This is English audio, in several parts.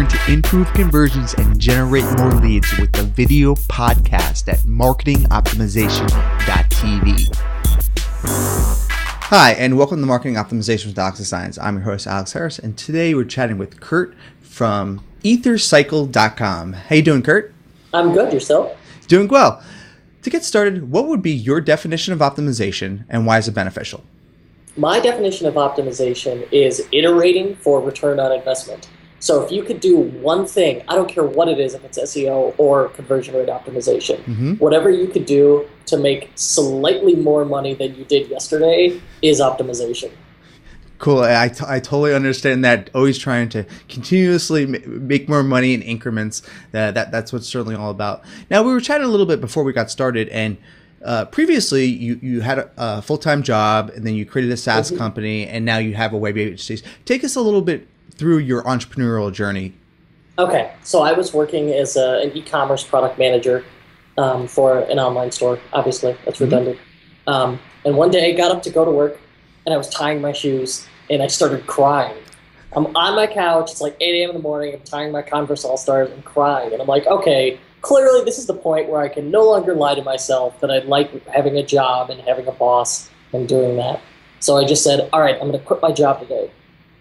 learn to improve conversions and generate more leads with the video podcast at marketingoptimization.tv. Hi, and welcome to Marketing Optimization with Alex Science. I'm your host, Alex Harris, and today we're chatting with Kurt from ethercycle.com. How you doing, Kurt? I'm good. Yourself? Doing well. To get started, what would be your definition of optimization and why is it beneficial? My definition of optimization is iterating for return on investment. So if you could do one thing, I don't care what it is, if it's SEO or conversion rate optimization, whatever you could do to make slightly more money than you did yesterday is optimization. Cool. I totally understand that. Always trying to continuously make more money in increments. That's what it's certainly all about. Now, we were chatting a little bit before we got started, and previously you had a full-time job, and then you created a SaaS company, and now you have a web agency. Take us a little bit through your entrepreneurial journey. Okay. So I was working as an e-commerce product manager for an online store. Obviously, that's redundant. And one day I got up to go to work, and I was tying my shoes, and I started crying. I'm on my couch. It's like 8 a.m. in the morning. I'm tying my Converse All-Stars and crying. And I'm like, okay, clearly this is the point where I can no longer lie to myself that I like having a job and having a boss and doing that. So I just said, all right, I'm going to quit my job today.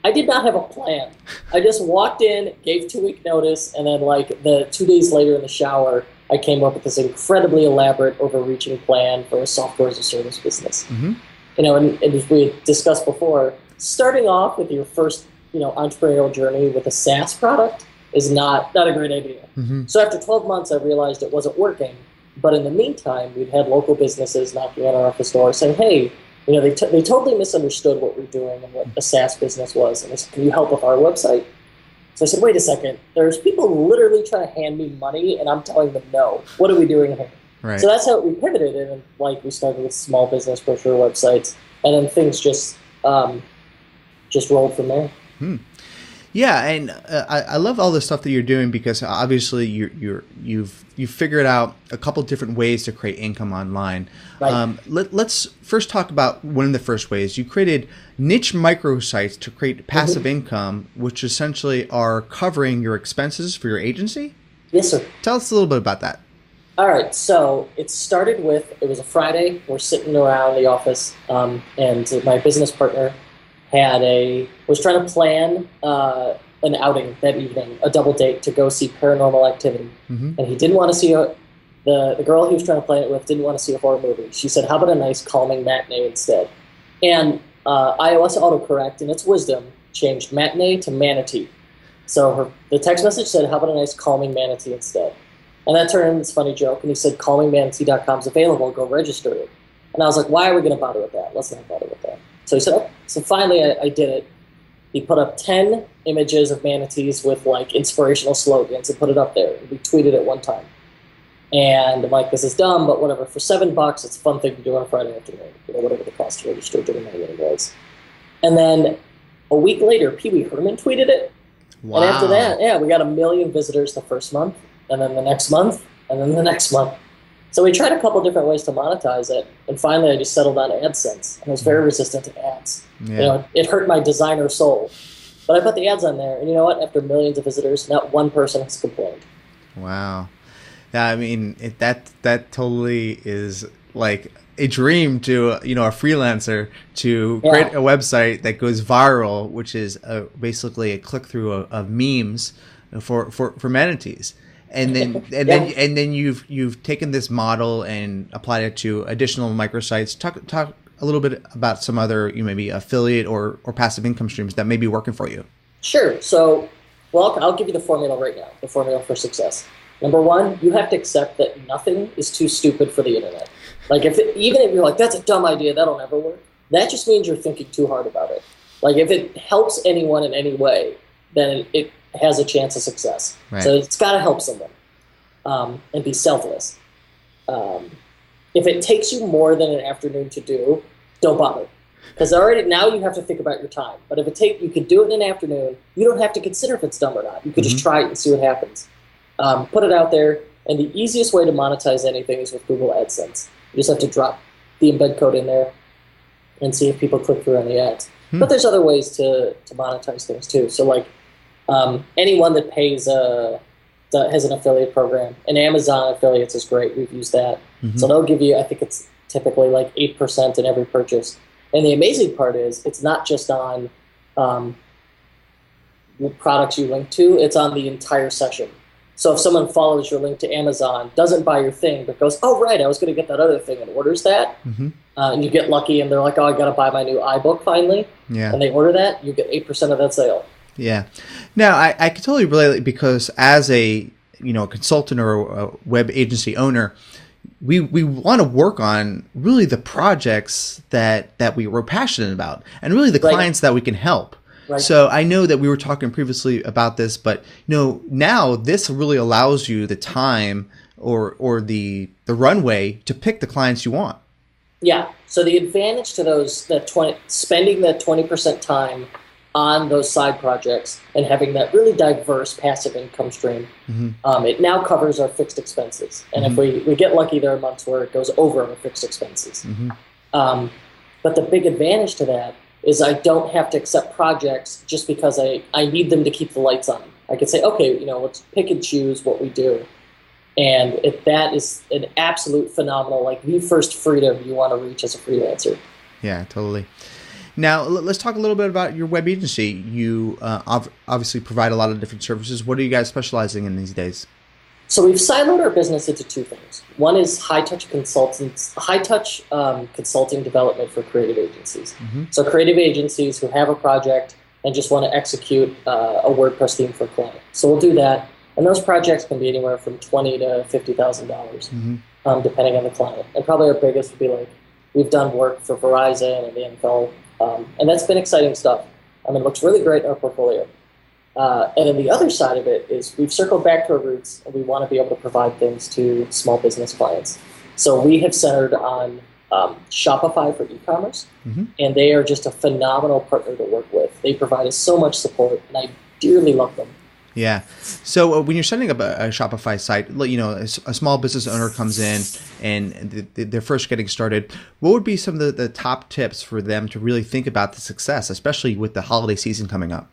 I did not have a plan. I just walked in, gave 2-week notice, and then like the 2 days later in the shower, I came up with this incredibly elaborate, overreaching plan for a software as a service business. You know, and as we discussed before, starting off with your first, entrepreneurial journey with a SaaS product is not a great idea. So after 12 months, I realized it wasn't working. But in the meantime, we'd had local businesses knocking on our office door saying, hey, they totally misunderstood what we're doing and what a SaaS business was. And they said, can you help with our website? So I said, wait a second. There's people literally trying to hand me money, and I'm telling them no. What are we doing here? Right. So that's how we pivoted, and we started with small business brochure websites, and then things just rolled from there. Yeah, and I love all the stuff that you're doing because obviously you've figured out a couple different ways to create income online. Right. Let's first talk about one of the first ways. You created niche microsites to create passive income, which essentially are covering your expenses for your agency. Yes, sir. Tell us a little bit about that. All right, so it started with, it was a Friday, we're sitting around the office, and my business partner was trying to plan an outing that evening, a double date to go see Paranormal Activity. And he didn't want to see the girl he was trying to plan it with didn't want to see a horror movie. She said, how about a nice calming matinee instead? And iOS autocorrect, in its wisdom, changed matinee to manatee. So the text message said, how about a nice calming manatee instead? And that turned into this funny joke, and he said, calmingmanatee.com is available, go register it. And I was like, why are we going to bother with that? Let's not bother with that. So he said, oh. So finally I did it. He put up 10 images of manatees with like inspirational slogans and put it up there. We tweeted it one time. And I'm like, this is dumb, but whatever. For $7, it's a fun thing to do on a Friday afternoon. Whatever the cost to register, didn't matter what it was. And then a week later, Pee Wee Herman tweeted it. Wow. And after that, we got 1 million visitors the first month, and then the next month, and then the next month. So we tried a couple different ways to monetize it, and finally I just settled on AdSense. I was very resistant to ads. Yeah. It hurt my designer soul. But I put the ads on there, and you know what? After millions of visitors, not one person has complained. Wow. Yeah, I mean, that totally is like a dream to a freelancer to create a website that goes viral, which is basically a click through of memes for manatees. And then you've taken this model and applied it to additional microsites. Talk a little bit about some other maybe affiliate or passive income streams that may be working for you. Sure. So, I'll give you the formula right now. The formula for success. Number one, you have to accept that nothing is too stupid for the internet. Like even if you're like, that's a dumb idea, that'll never work. That just means you're thinking too hard about it. Like if it helps anyone in any way, then it has a chance of success. Right. So it's got to help someone and be selfless. If it takes you more than an afternoon to do, don't bother. Because already now you have to think about your time. But if you could do it in an afternoon, you don't have to consider if it's dumb or not. You could just try it and see what happens. Put it out there. And the easiest way to monetize anything is with Google AdSense. You just have to drop the embed code in there and see if people click through on the ads. But there's other ways to monetize things too. So like Anyone that pays has an affiliate program. And Amazon affiliates is great. We've used that. Mm-hmm. So they'll give you, I think it's typically like 8% in every purchase. And the amazing part is it's not just on the products you link to, it's on the entire session. So if someone follows your link to Amazon, doesn't buy your thing, but goes, oh, right, I was going to get that other thing, and orders that, mm-hmm. And you get lucky and they're like, oh, I got to buy my new iBook finally, and they order that, you get 8% of that sale. Yeah. Now, I can totally relate, because as a consultant or a web agency owner, we want to work on really the projects that we were passionate about, and really the clients that we can help. Right. So I know that we were talking previously about this, but now this really allows you the time or the runway to pick the clients you want. Yeah. So the advantage to those spending that 20% time on those side projects and having that really diverse passive income stream, mm-hmm. It now covers our fixed expenses. And mm-hmm. if we get lucky, there are months where it goes over our fixed expenses. Mm-hmm. But the big advantage to that is I don't have to accept projects just because I need them to keep the lights on. I can say, okay, let's pick and choose what we do. And that is an absolute phenomenal, like the first freedom you want to reach as a freelancer. Yeah, totally. Now, let's talk a little bit about your web agency. You obviously provide a lot of different services. What are you guys specializing in these days? So we've siloed our business into two things. One is high-touch consulting development for creative agencies. Mm-hmm. So creative agencies who have a project and just want to execute a WordPress theme for a client. So we'll do that. And those projects can be anywhere from $20,000 to $50,000, mm-hmm. Depending on the client. And probably our biggest would be like, we've done work for Verizon and the NFL, and that's been exciting stuff. It looks really great in our portfolio. And then the other side of it is we've circled back to our roots, and we want to be able to provide things to small business clients. So we have centered on Shopify for e-commerce, mm-hmm. and they are just a phenomenal partner to work with. They provide us so much support, and I dearly love them. Yeah. So when you're setting up a Shopify site, a small business owner comes in and they're first getting started, what would be some of the top tips for them to really think about the success, especially with the holiday season coming up?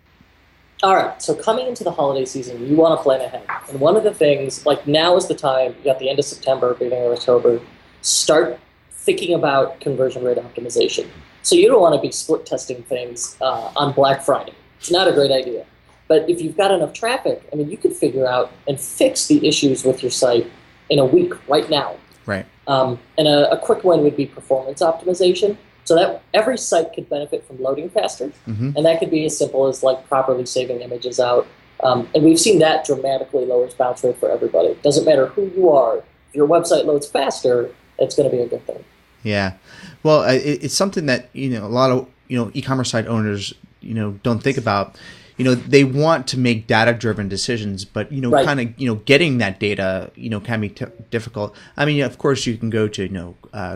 All right. So coming into the holiday season, you want to plan ahead. And one of the things, like now is the time, you got the end of September, beginning of October, start thinking about conversion rate optimization. So you don't want to be split testing things on Black Friday. It's not a great idea. But if you've got enough traffic, you could figure out and fix the issues with your site in a week right now. Right. And a quick one would be performance optimization. So that every site could benefit from loading faster. Mm-hmm. And that could be as simple as like properly saving images out. And we've seen that dramatically lowers bounce rate for everybody. It doesn't matter who you are. If your website loads faster, it's going to be a good thing. Yeah. Well, it's something that, a lot of, e-commerce site owners, don't think about. They want to make data-driven decisions, but right. kind of getting that data can be difficult. Of course, you can go to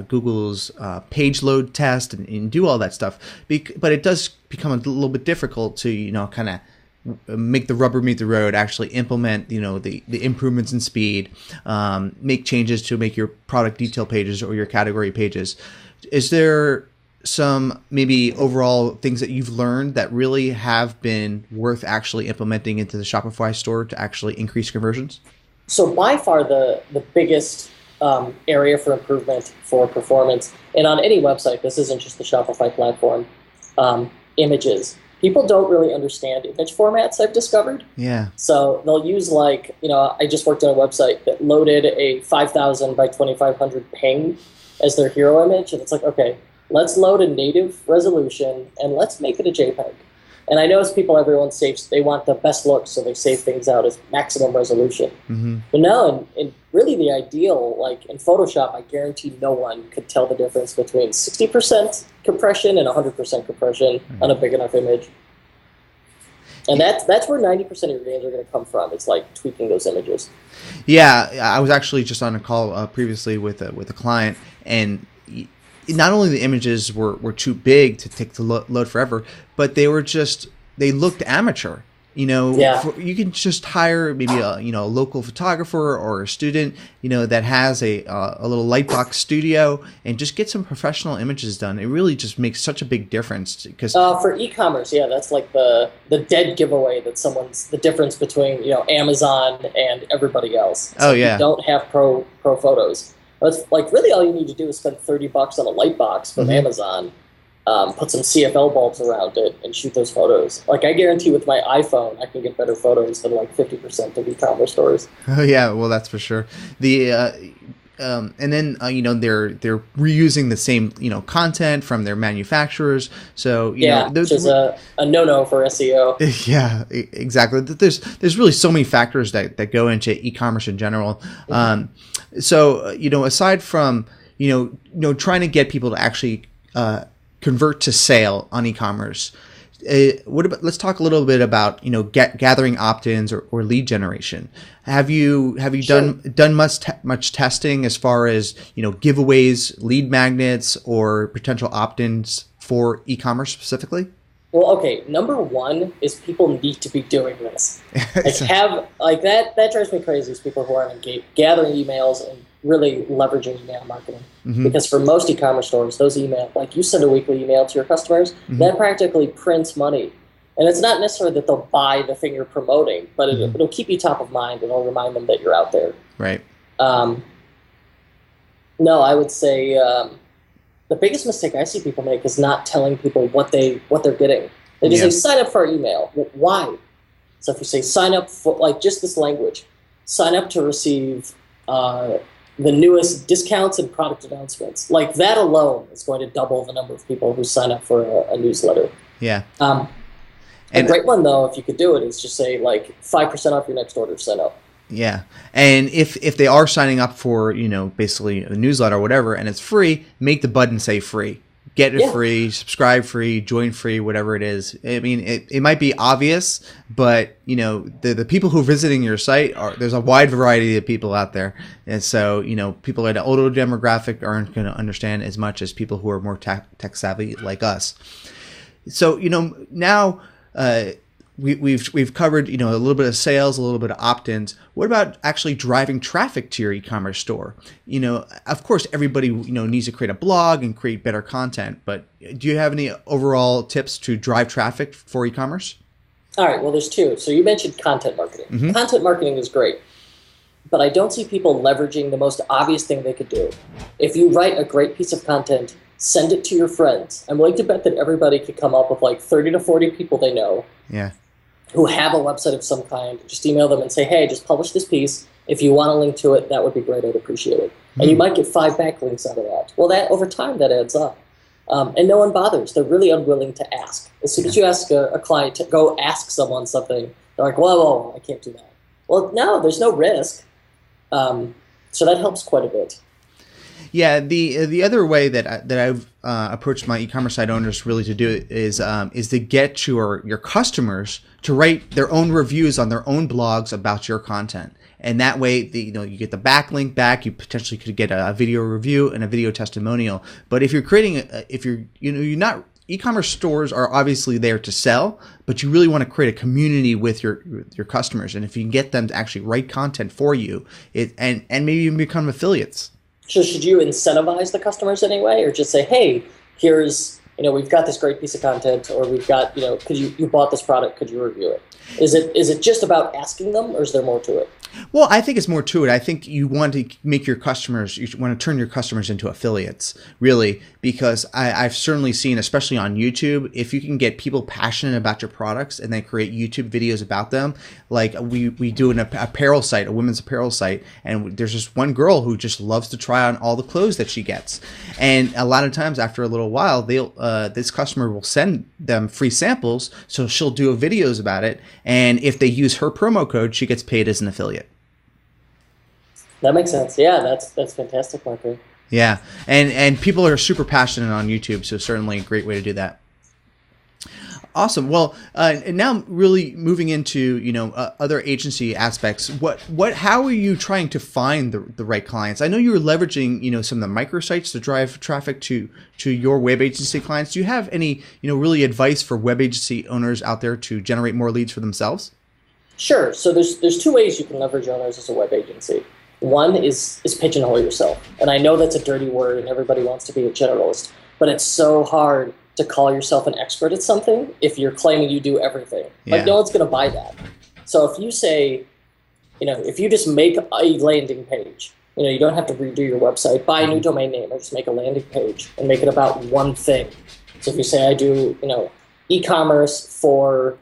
Google's page load test and do all that stuff, but it does become a little bit difficult to kind of make the rubber meet the road. Actually implement the improvements in speed, make changes to make your product detail pages or your category pages. Is there some maybe overall things that you've learned that really have been worth actually implementing into the Shopify store to actually increase conversions? So by far the biggest area for improvement for performance, and on any website, this isn't just the Shopify platform, images. People don't really understand image formats, I've discovered. Yeah. So they'll use I just worked on a website that loaded a 5,000 by 2,500 ping as their hero image, and it's like, okay, let's load a native resolution and let's make it a JPEG. And I notice everyone saves, they want the best look, so they save things out as maximum resolution. Mm-hmm. But now, in really the ideal, like in Photoshop, I guarantee no one could tell the difference between 60% compression and 100% compression on a big enough image. And that's where 90% of your gains are going to come from. It's like tweaking those images. Yeah, I was actually just on a call previously with a client, and not only the images were too big to take to load forever, but they looked amateur. You can just hire maybe a local photographer or a student, that has a little lightbox studio, and just get some professional images done. It really just makes such a big difference. Because for e-commerce, that's like the dead giveaway the difference between Amazon and everybody else. So you don't have pro photos. It's like really all you need to do is spend $30 on a light box from Amazon. Put some CFL bulbs around it and shoot those photos. Like I guarantee with my iPhone, I can get better photos than like 50% of e-commerce stores. Oh yeah, well that's for sure. And then they're reusing the same content from their manufacturers. So which is a no-no for SEO. Yeah, exactly. There's really so many factors that go into e-commerce in general. So aside from trying to get people to actually convert to sale on e-commerce. Let's talk a little bit about gathering opt-ins or lead generation. Have you done much testing as far as giveaways, lead magnets, or potential opt-ins for e-commerce specifically? Well, okay. Number one is people need to be doing this. That drives me crazy. Is people who aren't engaged, gathering emails and really leveraging email marketing. Because for most e-commerce stores, those email, like you send a weekly email to your customers, that practically prints money. And it's not necessarily that they'll buy the thing you're promoting, but it'll keep you top of mind and it'll remind them that you're out there. Right. No, I would say the biggest mistake I see people make is not telling people what they're getting. They just say, sign up for our email. Why? So if you say sign up for, like just this language, sign up to receive the newest discounts and product announcements. Like that alone is going to double the number of people who sign up for a newsletter. Yeah. A great one though, if you could do it, is just say like 5% off your next order, sign up. Yeah. And if they are signing up for, basically a newsletter or whatever, and it's free, make the button say free. Get it free, subscribe free, join free, whatever it is. I mean, it might be obvious, but the people who are visiting your site there's a wide variety of people out there, and so people at an older demographic aren't going to understand as much as people who are more tech savvy like us. So now we've covered a little bit of sales, a little bit of opt-ins. What about actually driving traffic to your e-commerce store? Of course, everybody needs to create a blog and create better content. But do you have any overall tips to drive traffic for e-commerce? All right. Well, there's two. So you mentioned content marketing. Content marketing is great, but I don't see people leveraging the most obvious thing they could do. If you write a great piece of content, send it to your friends. I'm willing to bet that everybody could come up with like 30 to 40 people they know. Yeah. Who have a website of some kind. Just email them and say, hey, just publish this piece. If you want to link to it, that would be great. I'd appreciate it. And you might get 5 backlinks out of that. Well, that over time, that adds up. And no one bothers. They're really unwilling to ask. As soon as you ask a client to go ask someone something, they're like, whoa, I can't do that. Well, no, there's no risk. So that helps quite a bit. Yeah, the other way that I've approached my e-commerce site owners really to do it is to get your customers to write their own reviews on their own blogs about your content, and that way you get the backlink back. You potentially could get a video review and a video testimonial. But if you're creating, you're not. E-commerce stores are obviously there to sell, but you really want to create a community with your customers, and if you can get them to actually write content for you, and maybe even become affiliates. So should you incentivize the customers anyway, or just say, hey, here's, we've got this great piece of content, or we've got, could you bought this product, could you review it? Is it just about asking them, or is there more to it? Well, I think it's more to it. I think you want to make you want to turn your customers into affiliates, really, because I've certainly seen, especially on YouTube, if you can get people passionate about your products and then create YouTube videos about them, like we do an apparel site, a women's apparel site, and there's just one girl who just loves to try on all the clothes that she gets. And a lot of times after a little while, this customer will send them free samples, so she'll do videos about it, and if they use her promo code, she gets paid as an affiliate. That makes sense. Yeah, that's fantastic marketing. Yeah, and people are super passionate on YouTube, so certainly a great way to do that. Awesome. Well, and now really moving into, other agency aspects, how are you trying to find the right clients? I know you're leveraging, some of the microsites to drive traffic to your web agency clients. Do you have any, really advice for web agency owners out there to generate more leads for themselves? Sure. So there's two ways you can leverage owners as a web agency. One is pigeonhole yourself. And I know that's a dirty word and everybody wants to be a generalist, but it's so hard to call yourself an expert at something if you're claiming you do everything. Yeah. Like, no one's going to buy that. So if you say, if you just make a landing page, you don't have to redo your website, buy a new domain name, or just make a landing page and make it about one thing. So if you say, I do, e-commerce for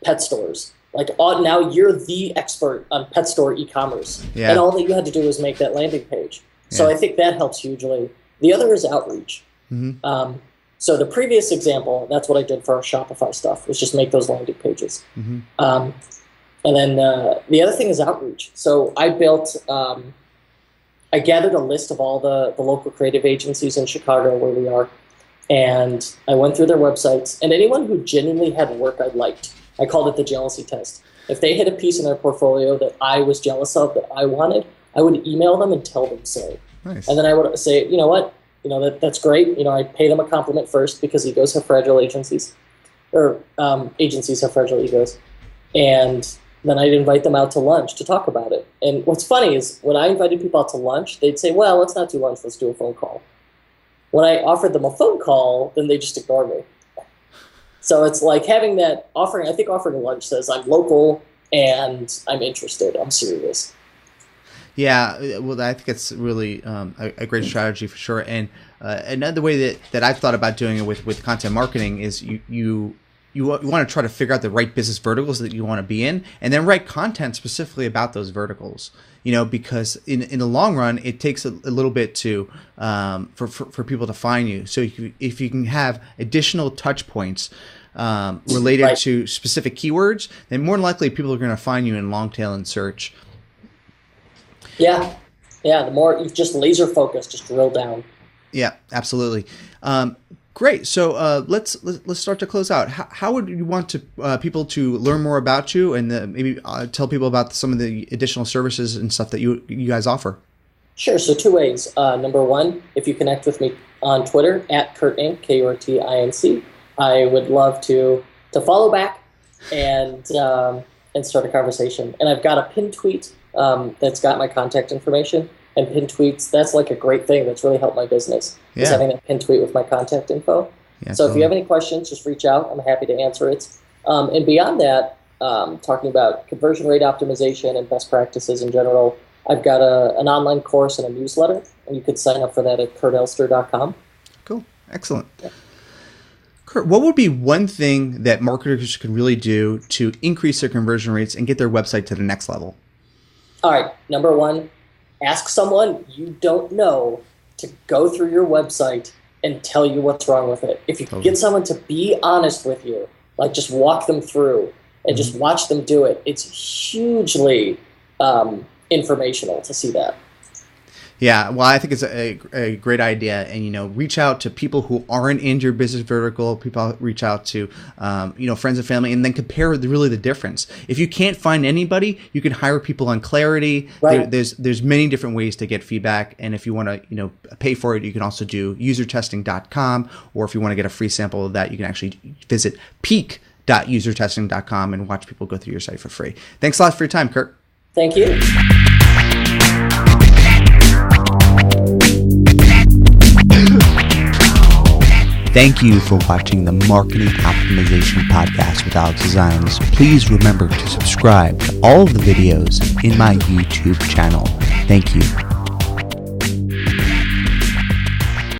pet stores, like now you're the expert on pet store e-commerce. Yeah. And all that you had to do was make that landing page. So I think that helps hugely. The other is outreach. Mm-hmm. So the previous example, that's what I did for our Shopify stuff, was just make those landing pages. Mm-hmm. And then the other thing is outreach. So I gathered a list of all the local creative agencies in Chicago where we are, and I went through their websites, and anyone who genuinely had work I liked, I called it the jealousy test. If they had a piece in their portfolio that I was jealous of, that I wanted, I would email them and tell them so. Nice. And then I would say, you know what? That's great. I'd pay them a compliment first because egos have fragile agencies, or agencies have fragile egos. And then I'd invite them out to lunch to talk about it. And what's funny is when I invited people out to lunch, they'd say, well, let's not do lunch, let's do a phone call. When I offered them a phone call, then they just ignore me. So it's like having that offering, I think offering lunch says I'm local and I'm interested, I'm serious. Yeah, well, I think it's really a great strategy for sure. And another way that I've thought about doing it with content marketing is you want to try to figure out the right business verticals that you want to be in, and then write content specifically about those verticals. Because in the long run, it takes a little bit to for people to find you. So if you can have additional touch points related to specific keywords, then more than likely people are going to find you in long tail and search. Yeah. The more you just laser focus, just drill down. Yeah, absolutely. Great. So let's start to close out. How would you want people to learn more about you, and maybe tell people about some of the additional services and stuff that you guys offer? Sure. So two ways. Number one, if you connect with me on Twitter @KurtInc, KURTINC, I would love to follow back and start a conversation. And I've got a pinned tweet that's got my contact information, and pinned tweets, that's like a great thing that's really helped my business, is having a pinned tweet with my contact info. Yeah, so if you have any questions, just reach out. I'm happy to answer it. And beyond that, talking about conversion rate optimization and best practices in general, I've got an online course and a newsletter, and you could sign up for that at kurtelster.com. Cool. Excellent. Yeah. Kurt, what would be one thing that marketers can really do to increase their conversion rates and get their website to the next level? All right. Number one, ask someone you don't know to go through your website and tell you what's wrong with it. If you can get someone to be honest with you, like just walk them through and just watch them do it, it's hugely informational to see that. Yeah, well, I think it's a great idea, and reach out to people who aren't in your business vertical. People reach out to friends and family, and then compare really the difference. If you can't find anybody, you can hire people on Clarity. Right. There's many different ways to get feedback, and if you want to pay for it, you can also do usertesting.com, or if you want to get a free sample of that, you can actually visit peak.usertesting.com and watch people go through your site for free. Thanks a lot for your time, Kurt. Thank you. Thank you for watching the Marketing Optimization Podcast with Alex Designs. Please remember to subscribe to all of the videos in my YouTube channel. Thank you.